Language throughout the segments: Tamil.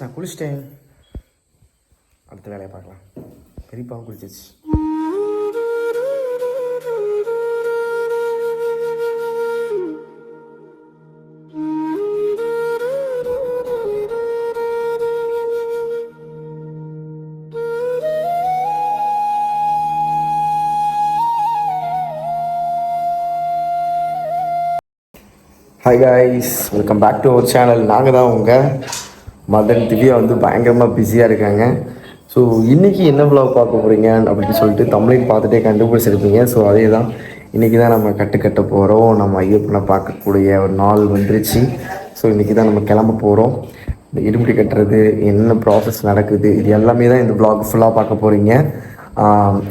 நான் குளிச்சிட்டேன். அடுத்த வேலையை பார்க்கலாம். பெரியப்பாவும் குளிச்சிச்சு. Hi guys, welcome back to our channel. நாங்கள் தான் உங்கள் மதன். திவ்யா வந்து பயங்கரமாக பிஸியாக இருக்காங்க. ஸோ இன்றைக்கி என்ன vlog பார்க்க போகிறீங்க அப்படின்னு சொல்லிட்டு தமிழையும் பார்த்துட்டே கண்டுபிடிச்சிருப்பீங்க. ஸோ அதே தான் இன்றைக்கி தான் நம்ம கட்ட போகிறோம். நம்ம ஐயப்பனை பார்க்கக்கூடிய ஒரு நாள் வந்துருச்சு. ஸோ இன்றைக்கி தான் நம்ம கிளம்ப போகிறோம். இந்த இருமுடி கட்டுறது என்ன ப்ராசஸ் நடக்குது இது எல்லாமே தான் இந்த vlog ஃபுல்லாக பார்க்க போகிறீங்க.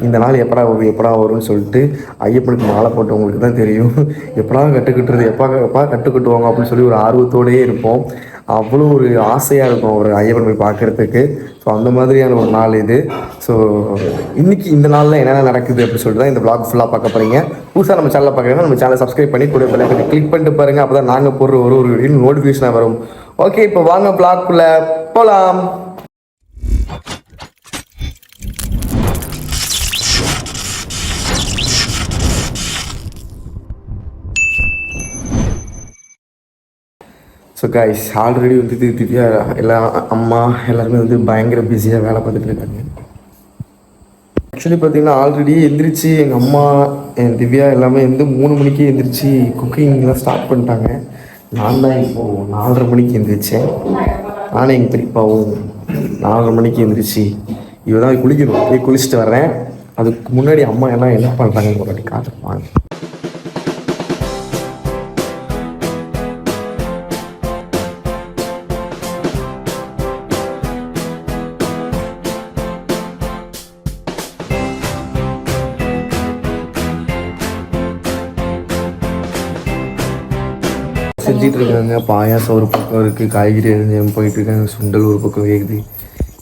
இந்த நாள் எப்படா வரும்னு சொல்லிட்டு ஐயப்பனுக்கு மாலை போட்டவங்களுக்கு தான் தெரியும். எப்படா கட்டுக்கிட்டுறது, எப்பா கட்டுக்கிட்டுவாங்க அப்படின்னு சொல்லி ஒரு ஆர்வத்தோடையே இருப்போம். அவ்வளோ ஒரு ஆசையாக இருக்கும் ஒரு ஐயப்பன் போய் பார்க்குறதுக்கு. ஸோ அந்த மாதிரியான ஒரு நாள் இது. ஸோ இன்றைக்கி இந்த நாளில் என்னென்ன நடக்குது அப்படின்னு சொல்லிட்டு தான் இந்த vlog ஃபுல்லாக பார்க்க போகிறீங்க. புதுசாக நம்ம சேனலில் பார்க்குறீங்கன்னா நம்ம சேனலை சப்ஸ்கிரைப் பண்ணி கூட பெல் கிளிக் பண்ணிட்டு பாருங்கள். அப்போ தான் நாங்கள் போடுற ஒரு வீடியோ நோட்டிஃபிகேஷனாக வரும். ஓகே, இப்போ வாங்க vlogக்குள்ளே போகலாம். ஸோ கைஸ், ஆல்ரெடி வந்து திவ்யா அம்மா எல்லாருமே வந்து பயங்கர பிஸியாக வேலை பார்த்துட்டு இருக்காங்க. ஆக்சுவலி பார்த்தீங்கன்னா ஆல்ரெடி எந்திரிச்சு எங்கள் அம்மா என் திவ்யா எல்லாமே வந்து 3 மணிக்கு எந்திரிச்சு குக்கிங்லாம் ஸ்டார்ட் பண்ணிட்டாங்க. நான் தான் இப்போது 4:30 மணிக்கு எந்திரிச்சேன். நானும் எங்கள் பெரியப்பாவும் 4:30 மணிக்கு எந்திரிச்சு இவ தான் குளிக்கணும். போய் குளிச்சுட்டு வர்றேன். அதுக்கு முன்னாடி அம்மா எல்லாம் என்ன பண்ணுறாங்கன்னு ஒரு வாட்டி காட்டுப்பாங்க. செஞ்சிட்டு இருக்காங்க. பாயாசம் ஒரு பக்கம் இருக்குது, காய்கறி எரிஞ்சு போயிட்டுருக்காங்க, சுண்டல் ஒரு பக்கம் வேகுது.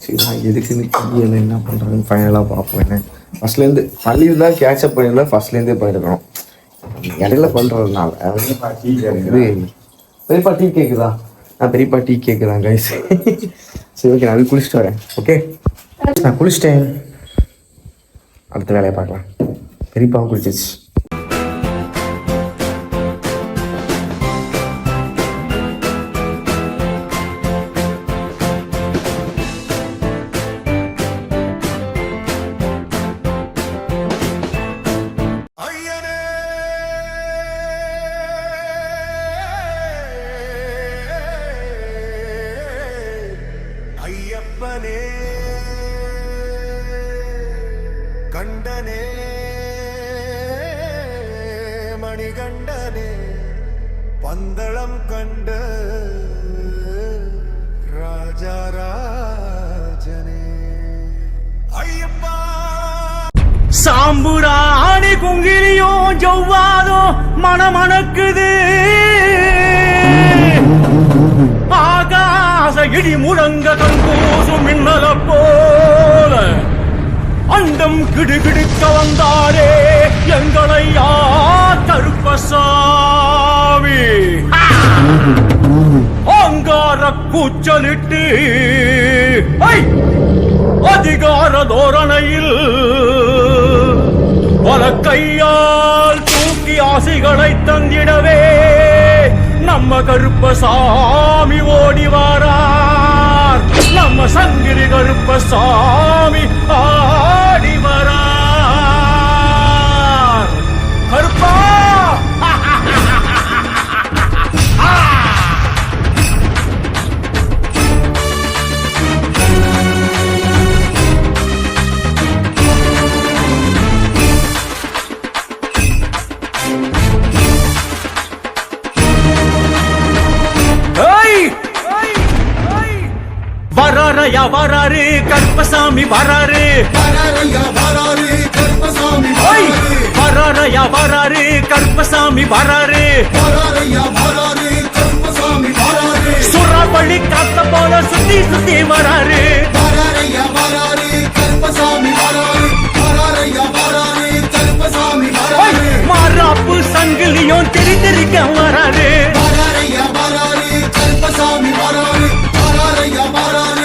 சரி, நான் எதுக்குன்னு தெரியல என்ன பண்ணுறாங்கன்னு ஃபைனலாக பார்ப்போம். என்ன ஃபஸ்ட்லேருந்து பள்ளியில் தான் கேட்சப் பண்ணியிருந்தா ஃபஸ்ட்லேருந்தே போயிருக்கணும். இடையில பண்ணுறதுனால இது பெரியப்பா டீ கேட்குதா? நான் பெரியப்பா டீ கேட்குதான் கைஸ். சரி, ஓகே, நான் குளிச்சுட்டு வரேன். ஓகே, நான் குளிச்சிட்டேன். அடுத்த வேலையை பார்க்கலாம். பெரியப்பாவும் குளிச்சிச்சு. ஐயப்பனே கண்டனே மணிகண்டனே பந்தளம் கண்ட ராஜாராஜனே ஐயப்பா. சாம்புராணி குங்கிலியோ ஜவ்வாதோ மணமணக்குது, ஆகாச இடி முழங்க கண்கூசும் மின்னல போல அண்டம் கிடுகிடுக்க வந்தாரே எங்களை கருப்பசாமி. அங்கார கூச்சலிட்டு அதிகார தோரணையில் பல கையால் தூக்கி ஆசைகளை தந்திடவே நம்ம கருப்பசாமி ஓடி வாரார். நம்ம சங்கிலி கருப்பசாமி ஆடி வரார். கருப்பா வரரையா வராரு கருப்பசாமி வராரு, வரரையா வராரு கருப்பசாமி வராரு, வரரையா வராரு கருப்பசாமி வராரு, வரரையா வராரு கருப்பசாமி வராரு, சுறாவளி காத்த போல சுத்தி சுத்தி வராரு, வரரையா வராரு கருப்பசாமி வராரு, வரரையா வராரு கருப்பசாமி வராரு, மாறாப்பு சங்கிலியும் தெரிக்க வராரு, வரரையா வராரு கருப்பசாமி வராரு, வரரையா வராரு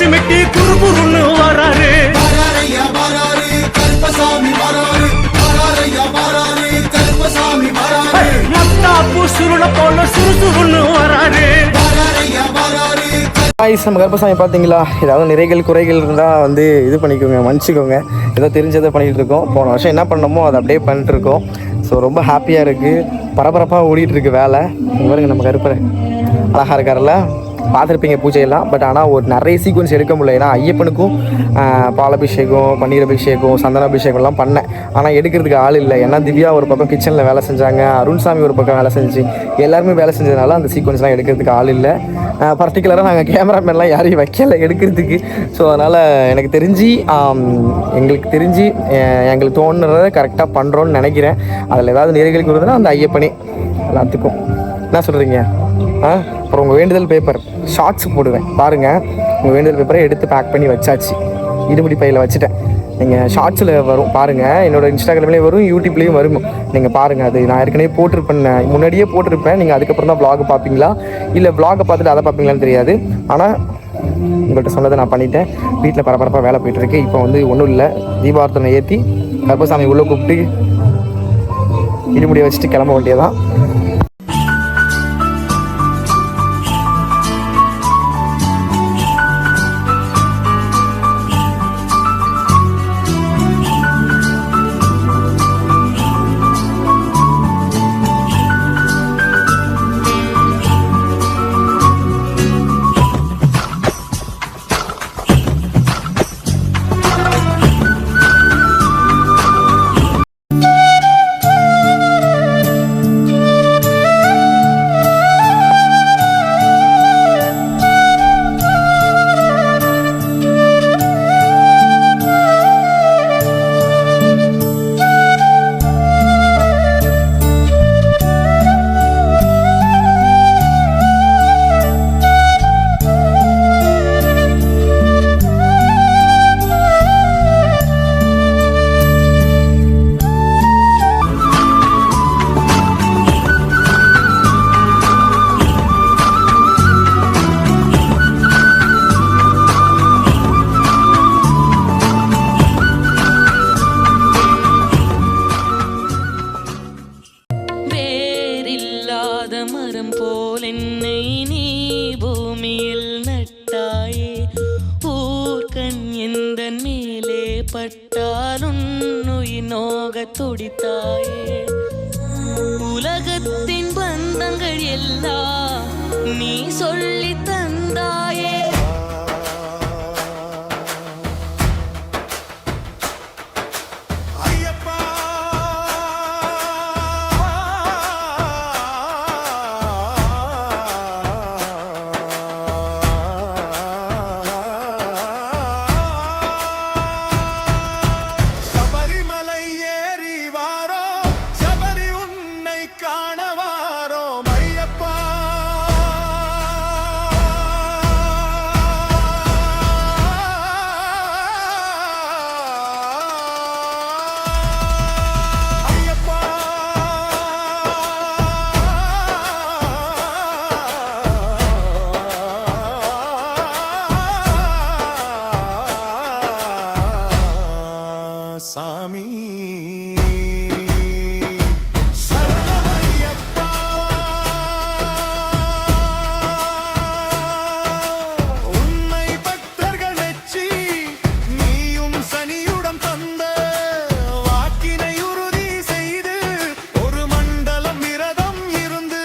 சிமிட்டி குறுகுறுன்னு வராரு. வராரையா வராரு கருப்பசாமி வராரு. வராரையா வராரு கருப்பசாமி வராரு. மத்தாப்பு சுருள போல சுறுசுறுன்னு வராரு. வராரையா வராரு காய்ஸ், நம்ம கருப்பசாமி பார்த்தீங்களா? ஏதாவது நிறைகள் குறைகள் இருந்தால் வந்து இது பண்ணிக்கோங்க, மன்னிச்சிக்கோங்க. ஏதோ தெரிஞ்சதை பண்ணிகிட்டு இருக்கோம். போன வருஷம் என்ன பண்ணோமோ அதை அப்படியே பண்ணிட்டு இருக்கோம். ஸோ ரொம்ப ஹாப்பியாக இருக்குது, பரபரப்பாக ஓடிட்டு இருக்கு வேலை. பாருங்க நம்ம கருப்பர் அழகாக இருக்கார்ல, பார்த்துருப்பீங்க பூஜையெல்லாம். பட் ஆனால் ஒரு நிறைய சீக்வன்ஸ் எடுக்க முடியல. ஏன்னா ஐயப்பனுக்கும் பாலாபிஷேகம், பன்னீர் அபிஷேகம், சந்தன அபிஷேகம்லாம் பண்ணேன். ஆனால் எடுக்கிறதுக்கு ஆள் இல்லை. ஏன்னா திவ்யா ஒரு பக்கம் கிச்சனில் வேலை செஞ்சாங்க, அருண்சாமி ஒரு பக்கம் வேலை செஞ்சு, எல்லாருமே வேலை செஞ்சதுனால அந்த சீக்வன்ஸ்லாம் எடுக்கிறதுக்கு ஆள் இல்லை. பர்டிகுலராக நாங்கள் கேமராமேன்லாம் யாரையும் வைக்கல எடுக்கிறதுக்கு. ஸோ அதனால் எனக்கு தெரிஞ்சு எங்களுக்கு தோணுறதை கரெக்டாக பண்ணுறோன்னு நினைக்கிறேன். அதில் ஏதாவது நிறைகளுக்கு வருதுன்னா அந்த ஐயப்பனே எல்லாத்துக்கும். என்ன சொல்கிறீங்க? அப்புறம் உங்கள் வேண்டுதல் பேப்பர் ஷார்ட்ஸ் போடுவேன் பாருங்கள். உங்கள் வேண்டுதல் பேப்பரை எடுத்து பேக் பண்ணி வச்சாச்சு, இடுமுடி பையில் வச்சுட்டேன். நீங்கள் ஷார்ட்ஸில் வரும் பாருங்கள், என்னோடய இன்ஸ்டாகிராம்லேயும் வரும், யூடியூப்லேயும் வரும். நீங்கள் பாருங்கள், அது நான் ஏற்கனவே போட்டிருப்பேன், முன்னாடியே போட்டிருப்பேன். நீங்கள் அதுக்கப்புறம் தான் vlog பார்ப்பீங்களா இல்லை vlog பார்த்துட்டு அதை பார்ப்பீங்களான்னு தெரியாது. ஆனால் உங்கள்கிட்ட சொன்னதை நான் பண்ணிட்டேன். வீட்டில் பரபரப்பாக வேலை போயிட்டுருக்கு. இப்போ வந்து ஒன்றும் இல்லை, தீபார்த்தனை ஏற்றி கருப்பசாமி உள்ளே கூப்பிட்டு இடுமுடியை வச்சுட்டு கிளம்ப வேண்டியதான். மரம் போல் என்னை நீ பூமியில் நட்டாயே. ஊர்கண் எந்த மேலே பட்டாலும் உயிர் நோக துடித்தாயே. உலகத்தின் பந்தங்கள் எல்லாம் நீ சொல்லி தந்தாயே. சாமி உன்னை பக்தர்கள் வெற்றி நீயும் சனியுடன் தந்த வாக்கினை உறுதி செய்து ஒரு மண்டலம் விரதம் இருந்து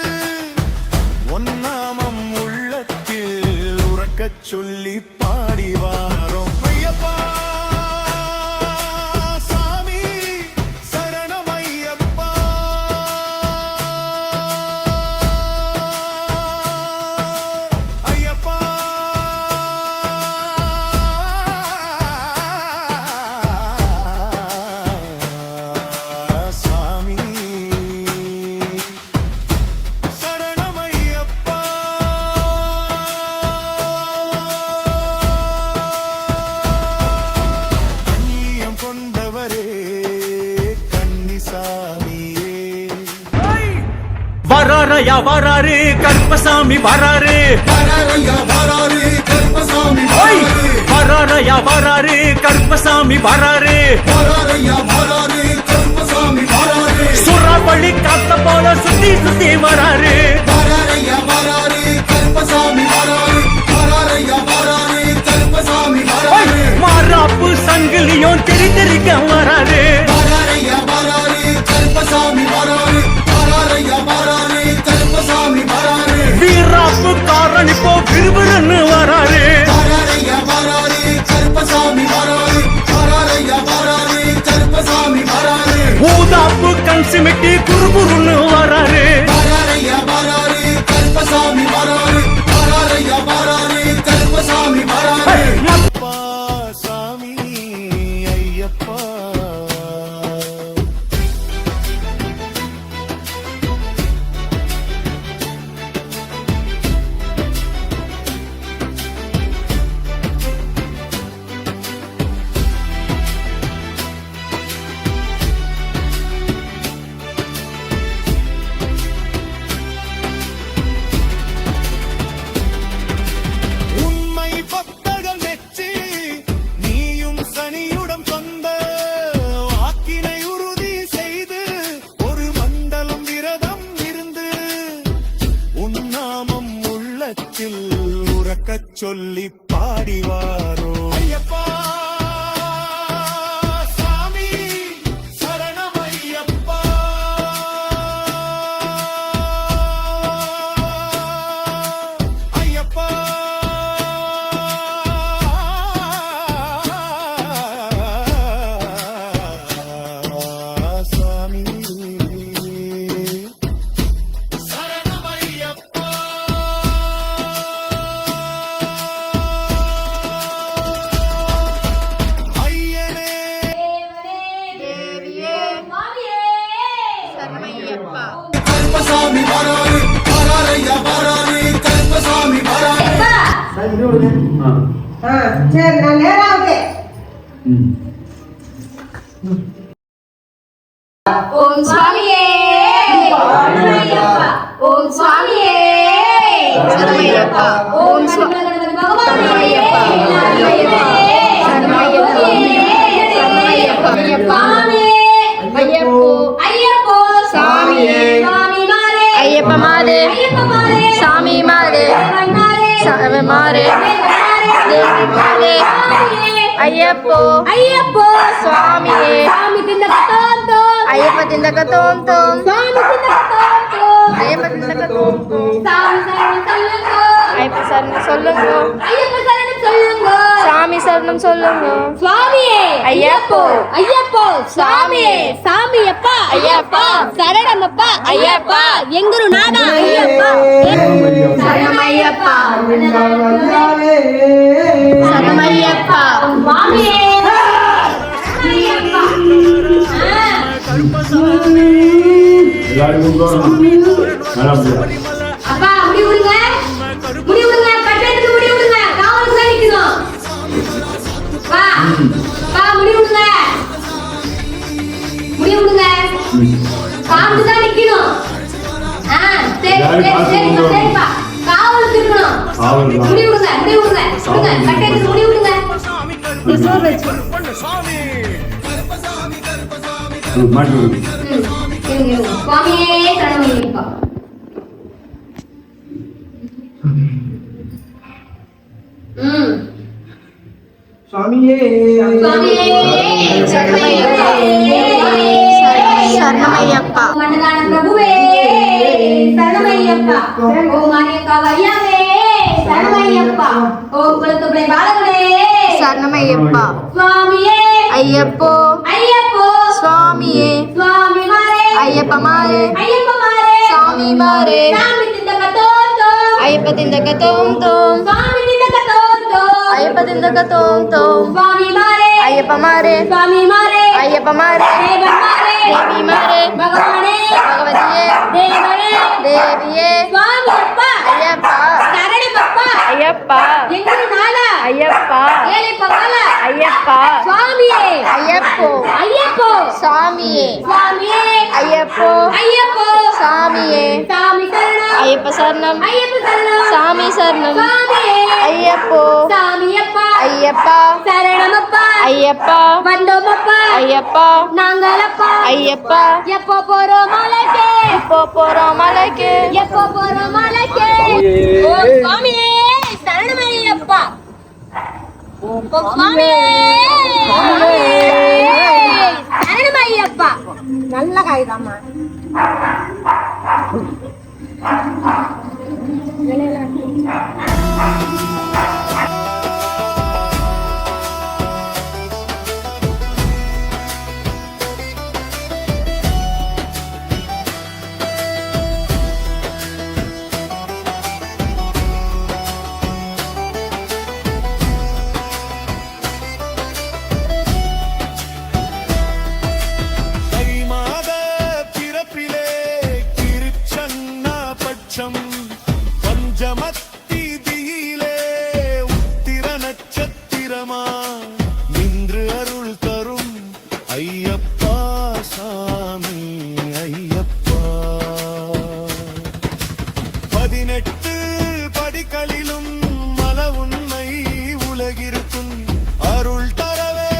ஒன்னாமம் உள்ளத்தில் உறக்கச் சொல்லி பாடி வாரோம் ஐயப்பா. வராரையா வராரு கருப்பசாமி வராரு. வராரையா வராரு கருப்பசாமி வராரு. வராரையா வராரு கருப்பசாமி வராரு சுறாவளி காத்த போல சுத்தி சுத்தி வராரு மாறாப்பு சங்கிலியும் தெரி தெரிக்க வராரு வீராப்பு காரணி போ விறுவிறுன்னு வராரு ஊதாப்பு கண் சிமிட்டி குறுகுறுன்னு வராரு சாமி ஐயப்பா உண்மை பக்தர்கள் நெச்சி நீயும் சனியுடன் சொந்த வாக்கினை உறுதி செய்து ஒரு மண்டலம் விரதம் இருந்து உன்னாமம் உள்ளத்தில் உறக்கச் சொல்லி பாடிவாரோ ஐயப்பா சாமி சரணம் ஐயப்பா ஐயப்பா சாமி சரணம் ஐயப்பா ஐயனே கருப்பசாமி வராரு வராரையா வராரு கருப்பசாமி வராரு சரி நான் நேராவது ஓம் சுவாமியே ஓம் சுவாமியே சரணமையப்பா ஓம் சரணமையப்பா சரணமையப்பா ஐயப்போ ஐயப்போ சாமியே சாமிமாரே ஐயப்பமாரே சாமிமாரே சாமிமாரே தேவிமாரே ஐயப்போ ஐயப்போ சுவாமியே சாமி திண்டகத்தோந்தோ ஐயப்ப திண்டகத்தோந்தோ சாமி திண்டகத்தோந்தோ ஐயப்ப திண்டகத்தோந்தோ சாமி சரணம் சொல்லுங்க ஐயப்ப சரணம் சொல்லுங்க ஐயப்ப சரணம் சொல்லுங்க சாமி சரணம் சொல்லுங்க சுவாமியே ஐயப்போ ஐயப்போ சுவாமியே சாமியப்பா ஐயப்பா சரணமப்பா ஐயப்பா எங்குரு நாதா ஐயப்பா சரணமையப்பா சரணமையப்பா சுவாமியே அப்பா முடி விடுங்க கட்டத்துக்கு முடி விடுங்க காவலுக்கு நிக்கணும் வா வா முடி விடுங்க காவலுக்கு தான் நிக்கணும் சரிப்பா காவலுக்கு இருக்கணும் முடி விடுங்க கட்டத்துக்கு முடி விடுங்க சுவாமியே சரணமையப்பா சுவாமியே சரணமையப்பா மன்னதான பிரபுவே சரணமையப்பா ஓம் மாரியக்காவையாவே சரணமையப்பா ஓம் குலத்துப்படை பாலகனே சரணமையப்பா சுவாமியே ஐயப்போ சுவாமியே சுவாமிமாரே ஐயப்பமாரே சாமிமாரே சாமி திண்டகத்தோந்தோ ஐயப்ப திண்டகத்தோந்தோ சாமி திண்டகத்தோந்தோ ஐயப்ப திண்டகத்தோந்தோ சுவாமிமாரே ஐயப்பமாரே சாமிமாரே ஐயப்பமாரே தேவிமாரே பகவானே பகவதியே தேவியே சுவாமியப்பா ஐயப்பா சரணமப்பா ஐயப்பா எங்குரு நாதா ஐயப்பா ஏழைப்பகால ஐயப்பா சுவாமியே ஐயப்போ சாமியே ஐயப்போ சாமியே சாமி சரணம் ஐயப்ப சரணம் ஐயப்ப சரணம் சாமி சரணம் சாமியே ஐயப்போ சாமியப்பா ஐயப்பா சரணமப்பா ஐயப்பா வந்தோமப்பா ஐயப்பா நாங்களப்பா ஐயப்பா எப்போ போறோம் மலைக்கு எப்போ போறோம் மலைக்கு எப்போ போறோம் மலைக்கு ஓம் சுவாமியே சரணம் ஐயப்பா ஓம் சுவாமியே சரணம் ஐயப்பா நல்ல காய்தாம்மா பஞ்சமத்திதியிலே உத்திர நட்சத்திரமா நின்று அருள் தரும் ஐயப்பா சாமி ஐயப்பா 18 படிகளிலும் மல உண்மை உலகிருக்கும் அருள் தரவே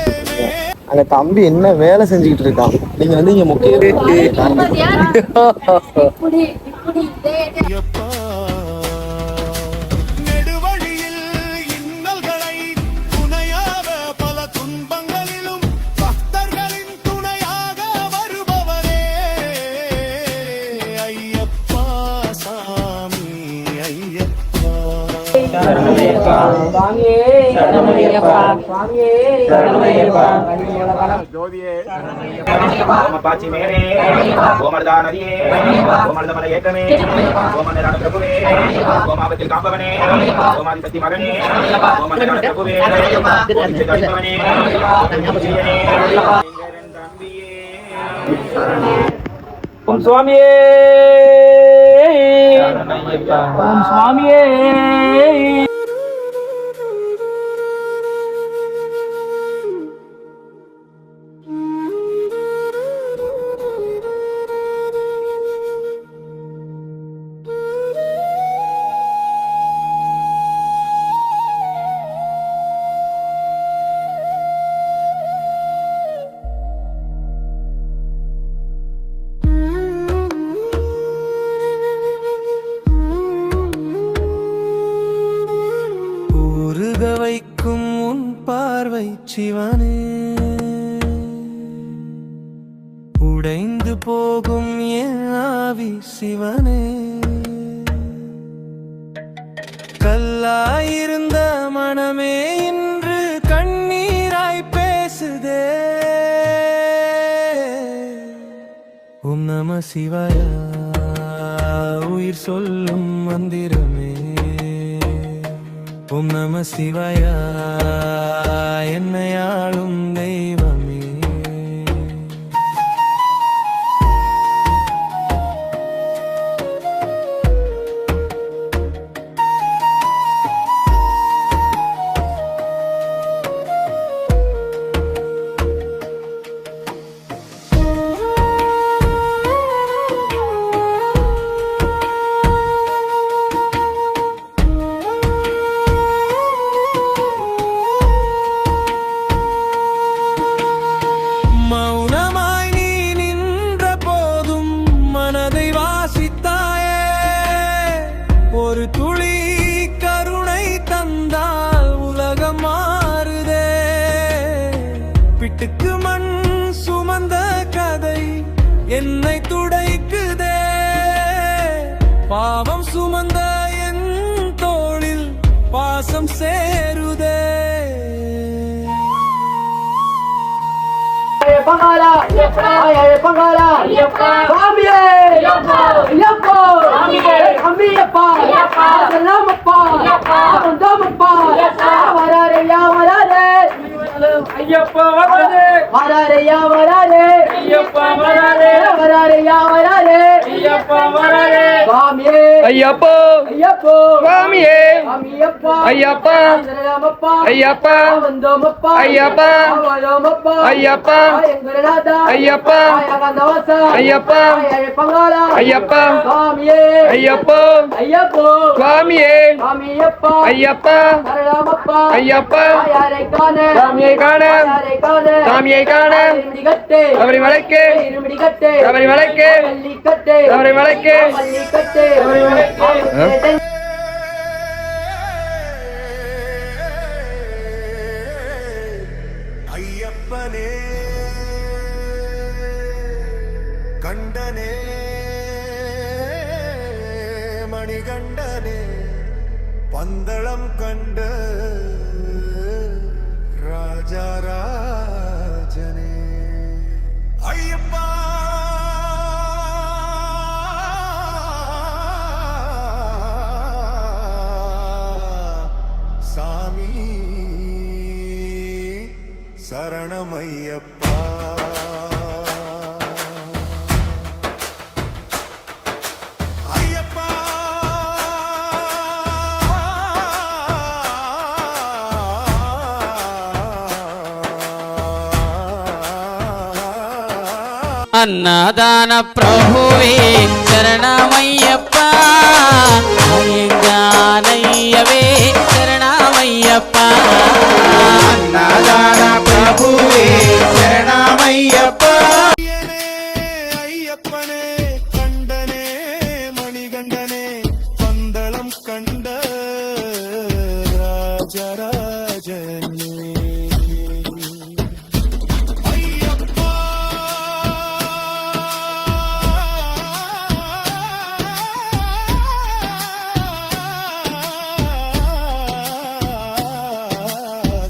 அங்க தம்பி என்ன வேலை செஞ்சுக்கிட்டு இருக்கான். நீங்க வந்து இங்க முக்கிய ஐயப்பா நெடுவழியில் இன்னல்களை துணையாக பல துன்பங்களிலும் பக்தர்களின் துணையாக வருபவரே ஐயப்பா சாமி ஐயப்பா ஜோதியே பாச்சி மேரே கோமர்தா நதியே கோமர்த மலை ஏற்றமே கோமர்த பிரபுவே கோமாபத்தில் காப்பவனே கோமாதி சக்தி மகனே கோமர்த பிரபுவே கோமர்தவனே ஓம் சுவாமியே ஓம் சுவாமியே வைக்கும் உன் பார்வை சிவனே உடைந்து போகும் என் ஆவி சிவனே கல்லாயிருந்த மனமே இன்று கண்ணீராய் பேசுதே ஓம் நம சிவாய உயிர் சொல்லும் மந்திரமே ஓம் நம சிவாய என்னையாளும் தெய்வமே ஒரு துளி கருணை தந்தால் உலகம் மாறுதே பிட்டுக்கு மண் சுமந்த கதை என்னை துடைக்குதே பாவம் சுமந்த என் தோளில் பாசம் சேருதே பங்காளா பங்காளா சாமியே ஐயப்பா அம்மியப்பா செல்லாமப்பா வந்தாமப்பா வராரையா வராரே ஐயப்பா வராரே வராரையா வராரே ஐயப்பா வராரே வராரையா வராரே ஐயப்பா வராரே சாமியே ஐயப்போ ஐயப்போ சுவாமியே சாமியப்பா ஐயப்பா சரணமப்பா ஐயப்பா வந்தோமப்பா ஐயப்பா வாயோமப்பா ஐயப்பா எங்கரநாதா ஐயப்பா ஐயகந்தவசா ஐயப்பா ஐயப்பங்காளா ஐயப்பா சாமியே ஐயப்போ ஐயப்போ சுவாமியே சாமியப்பா ஐயப்பா சரணமப்பா ஐயப்பா யாரை காண சாமியை காண யாரை காண சாமியை காண இருமுடிகட்டே சபரிமலைக்கு இருமுடிகட்டே சபரிமலைக்கு பள்ளிக்கட்டே சபரிமலைக்கு பள்ளிக்கட்டே ஐயப்பனே கண்டனே மணிகண்டனே பந்தளம் கண்ட ராஜாராஜனே ஐயப்பா சாமி சரணமையப்பா ஐயப்பா అన్నదాన ప్రభువే శరణమయ్యప్ప అయ్యంగానయ్యవే శరణమయ్యప్ప అన్నదాన ప్రభువే శరణమయ్యప్ప ஐயப்பனே கண்டனே மணிகண்டனே பந்தளம் கண்ட ராஜராஜனே ஐயப்பா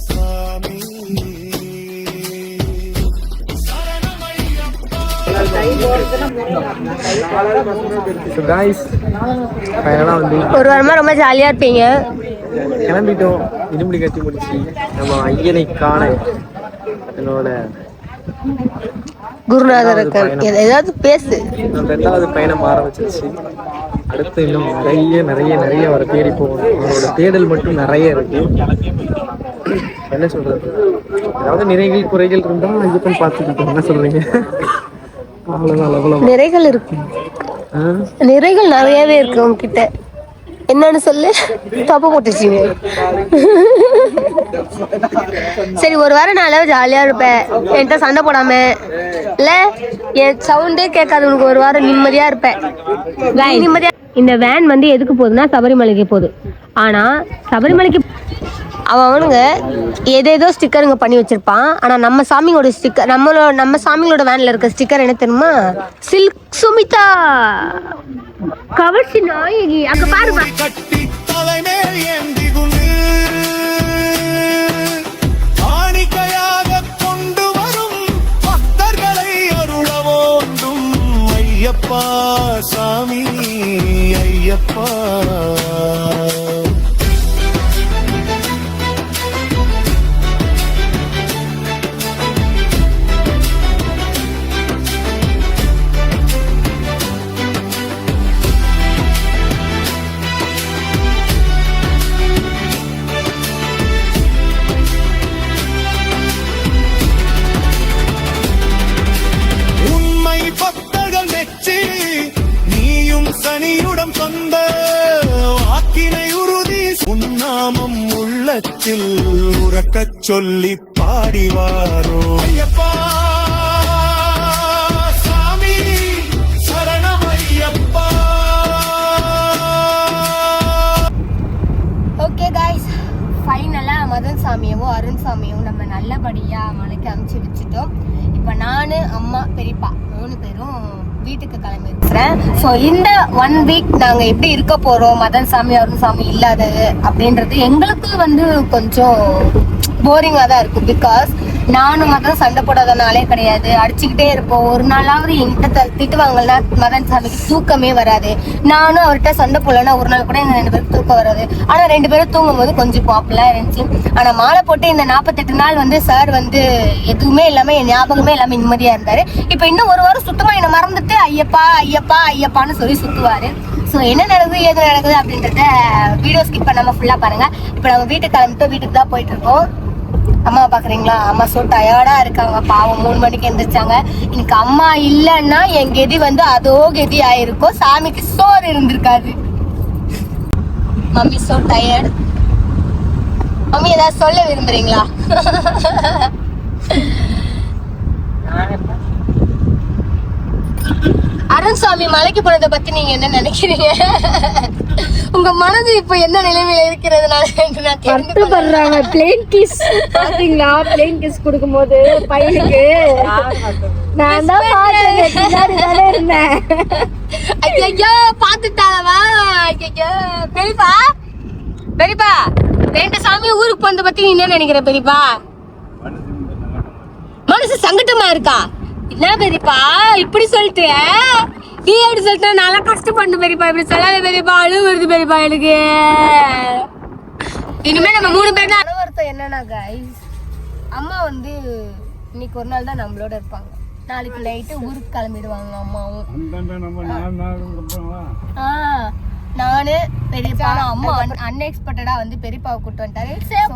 சாமி ஸோ காய்ஸ் ஃபைனலாக வந்து ஒரு வாரமா ரொம்ப ஜாலியா இருப்பீங்க. கிளம்பிட்டோம். இருமுடி கட்டி முடிச்சு நம்ம ஐயனை காண என்னோட குருநாதர் ஏதாவது பேசு. ரெண்டாவது பயணம் ஆரம்பிச்சிருச்சு. அடுத்து இன்னும் நிறைய வர தேடி போகணும். அவரோட தேடல் மட்டும் நிறைய இருக்கு. என்ன சொல்றது, ஏதாவது நிறைகள் குறைகள் இருந்தால் ஐயப்பன் பார்த்துக்கிட்டோம். என்ன சொல்றீங்க? அவ்வளோதான். நிறைகள் இருக்கு, நிறைகள் நிறையவே இருக்கு உங்ககிட்ட. என்னன்னு சொல்லு, தப்பு போட்டுச்சிங்க. சரி, ஒரு வாரம் நான் ஜாலியா இருப்பேன், என்கிட்ட சண்டை போடாம. இல்ல என் சவுண்டே கேட்காது உனக்கு. ஒரு வாரம் நிம்மதியா இருப்பேன். நிம்மதியா. இந்த வேன் வந்து எதுக்கு போகுதுன்னா சபரிமலைக்கு போகுது. ஆனா சபரிமலைக்கு அவனுங்க ஏதேதோ ஸ்டிக்கருங்க பண்ணி வச்சிருப்பான். ஆனா நம்ம சாமியோட ஸ்டிக்கர், நம்ம சாமியோட வேன்ல இருக்க ஸ்டிக்கர் என்ன தெரியுமா? சில்க் சுமிதா கவர்ச்சி நாயகி. அங்க பாருமா, கட்டி தலைமேல் ஏந்தி குண்டு காணிக்கையாக கொண்டு வரும் பக்தர்களை அருள வேண்டும். ஐயப்பா சாமி ஐயப்பா. பக்தர்கள் நெச்சி நீயும் சனியுடன் சொந்த வாக்கினை உறுதி. உன்னாமம் உள்ளத்தில் உறக்கச் சொல்லி பாடிவாரோ. ஐயப்பா சாமி சரணமையப்பா. ஓகே காய்ஸ், ஃபைனலாக மதன் சாமியவும் அருண் சாமியவும் நம்ம நல்லபடியாக மலைக்கு அனுப்பிச்சி வச்சுட்டோம். இப்போ நான், அம்மா, பெரியப்பா 3 பேரும் வீட்டுக்கு கிளம்பி இருக்கிறேன். ஸோ இந்த 1 வீக் நாங்கள் எப்படி இருக்க போகிறோம், மதன் சாமி அருண் சாமி இல்லாதது அப்படின்றது எங்களுக்கு வந்து கொஞ்சம் போரிங்காக தான் இருக்கும். பிகாஸ் நானும் மதன் சண்டை போடாதனாலே கிடையாது, அடிச்சுக்கிட்டே இருப்போம். ஒரு நாளாவது என்கிட்ட திட்டுவாங்கன்னா மதன் சாமிக்கு தூக்கமே வராது. நானும் அவர்கிட்ட சண்டை போடலன்னா ஒரு நாள் கூட எங்கள் 2 பேருக்கு தூக்கம் வராது. ஆனால் 2 பேரும் தூங்கும் போது கொஞ்சம் பாப்புலராக இருந்துச்சு. ஆனால் மாலை போட்டு இந்த 48 நாள் வந்து சார் வந்து எதுவுமே இல்லாமல் என் ஞாபகமே இல்லாமல் நிம்மதியாக இருந்தார். இப்போ இன்னும் ஒரு வாரம் சுத்தமாக என்னை மறந்துட்டு ஐயப்பா ஐயப்பா ஐயப்பான்னு சொல்லி சுற்றுவார். ஸோ என்ன நடக்குது ஏது நடக்குது அப்படின்றத வீடியோ ஸ்கிப் பண்ணாமல் ஃபுல்லாக பாருங்கள். இப்போ நம்ம வீட்டுக்கு கிளம்பிட்டு வீட்டுக்கு தான் போயிட்டுருக்கோம். அம்மா பார்க்குறீங்களா, அம்மா ஸோ டயர்டாக இருக்காங்க பாவம். 3 மணிக்கு எழுந்திரிச்சாங்க. இன்னைக்கு அம்மா இல்லைன்னா என் கெதி வந்து அதோ கெதி ஆயிருக்கும். சாமிக்கு சோறு இருந்திருக்காது. Mummy so tired. மம்மி ஏதாவது சொல்ல விரும்புறீங்களா? அருண்சாமி மலைக்கு போனதை பத்தி நீங்க என்ன நினைக்கிறீங்க? உங்க மனது இப்ப என்ன நிலைமையில இருக்கிறதுனால வருத்தப்படுறாங்க. பிளேன் கிஸ் பாத்தீங்களா? பிளேன் கிஸ் கொடுக்கும்போது பையனுக்கு நான் தான் இருந்தேன். ஐயோ பாத்துட்டாளவா? ஐயோ பெரியப்பா, பெரியப்பா 2 சாமி ஊருக்கு போனதை பத்தி நீ என்ன நினைக்கிற பெரியப்பா? மனசு சங்கட்டமா இருக்கா? என்ன பெரியப்பா இப்படி சொல்லிட்டு? நீ எப்படி சொல்லிட்ட? நல்லா கஷ்டப்பட்டு பெரியப்பா. இப்படி சொல்லாத பெரியப்பா. அழுவு வருது பெரியப்பா எனக்கு. இனிமே நம்ம 3 பேர் தான். அனுவர்த்தம் என்னன்னா கைஸ், அம்மா வந்து இன்னைக்கு ஒரு நாள் தான் நம்மளோட இருப்பாங்க. நாளைக்கு நைட்டு ஊருக்கு கிளம்பிடுவாங்க அம்மாவும். நானு பெரியப்பா அம்மா அன்எக்ஸ்பெக்டடா வந்து பெரியப்பாவை கூப்பிட்டு வந்துட்டாரு.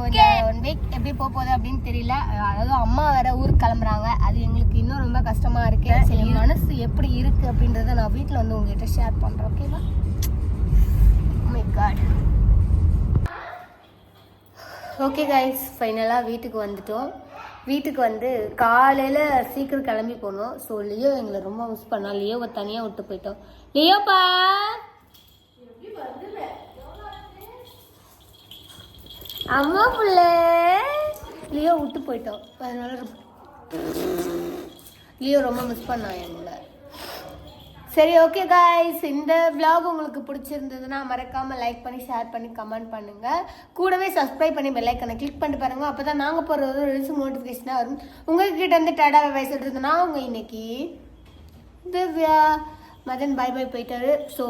இந்த 1 வீக் எப்படி போகுது அப்படின்னு தெரியல. அதாவது அம்மா வேற ஊருக்கு கிளம்புறாங்க. அது எங்களுக்கு இன்னும் ரொம்ப கஷ்டமா இருக்கு. சரி மனசு எப்படி இருக்கு அப்படின்றத நான் வீட்டில் வந்து உங்ககிட்ட ஷேர் பண்றேன். ஓகேவா? My God. ஓகே கைஸ், ஃபைனலாக வீட்டுக்கு வந்துட்டோம். வீட்டுக்கு வந்து காலையில் சீக்கிரம் கிளம்பி போனோம். ஸோ லியோ எங்களை ரொம்ப மிஸ் பண்ணா. லியோவை தனியாக விட்டு போயிட்டோம். லியோப்பா அம்மா புள்ள லியோ விட்டு போயிட்டோம். அதனால லியோ ரொம்ப மிஸ் பண்ணான் எங்களை. சரி ஓகே காய்ஸ், இந்த vlog உங்களுக்கு பிடிச்சிருந்ததுன்னா மறக்காமல் லைக் பண்ணி ஷேர் பண்ணி கமெண்ட் பண்ணுங்கள். கூடவே சப்ஸ்கிரைப் பண்ணி பெல் ஐக்கனை கிளிக் பண்ணிட்டு பாருங்கள். அப்போ தான் நாங்கள் போகிற ஒரு ரீல்ஸ் நோட்டிஃபிகேஷனாக வரும். உங்கள்கிட்ட இருந்து டாடா பை சொல்கிறதுனா உங்கள் இன்னைக்கு திவ்யா. மதன் பை பை போயிட்டாரு. ஸோ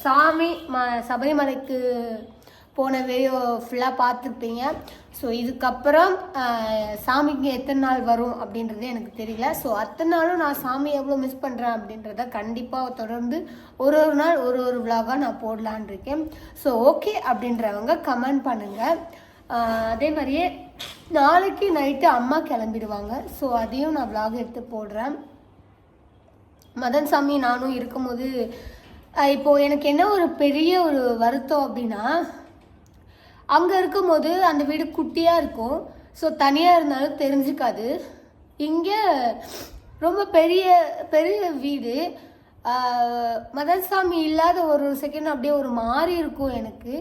சாமி சபரிமலைக்கு போன வீடியோ ஃபுல்லாக பார்த்துருப்பீங்க. ஸோ இதுக்கப்புறம் சாமிக்கு எத்தனை நாள் வரும் அப்படின்றது எனக்கு தெரியல. ஸோ அத்தனை நாளும் நான் சாமி எவ்வளோ மிஸ் பண்ணுறேன் அப்படின்றத கண்டிப்பாக தொடர்ந்து ஒரு நாள் ஒரு விலாகாக நான் போடலான் இருக்கேன். ஸோ ஓகே அப்படின்றவங்க கமெண்ட் பண்ணுங்கள். அதே மாதிரியே நாளைக்கு நைட்டு அம்மா கிளம்பிடுவாங்க. ஸோ அதையும் நான் விலாக் எடுத்து போடுறேன். மதன் சாமி நானும் இருக்கும்போது இப்போது எனக்கு என்ன ஒரு பெரிய ஒரு வருத்தம் அப்படின்னா, அங்கே இருக்கும்போது அந்த வீடு குட்டியாக இருக்கும். ஸோ தனியாக இருந்தாலும் தெரிஞ்சுக்காது. இங்கே ரொம்ப பெரிய பெரிய வீடு. மதன் சாமி இல்லாத ஒரு செகண்ட் அப்படியே ஒரு மாதிரி இருக்கும் எனக்கு.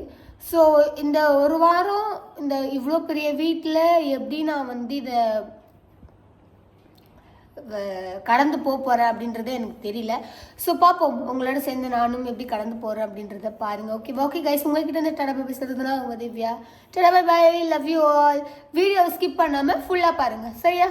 ஸோ இந்த ஒரு வாரம் இந்த இவ்வளோ பெரிய வீட்டில் எப்படி நான் வந்து இதை கடந்து போகிறேன் அப்படின்றது எனக்கு தெரியல. ஸோ பார்ப்போம், உங்களோட சேர்ந்து நானும் எப்படி கடந்து போகிறேன் அப்படின்றத பாருங்கள். ஓகே கைஸ், உங்கள்கிட்ட இருந்து டடா பை பேசுறதுனா உங்கள் Divya. Tata bye bye, love you all. வீடியோவை ஸ்கிப் பண்ணாமல் ஃபுல்லாக பாருங்கள். சரியா?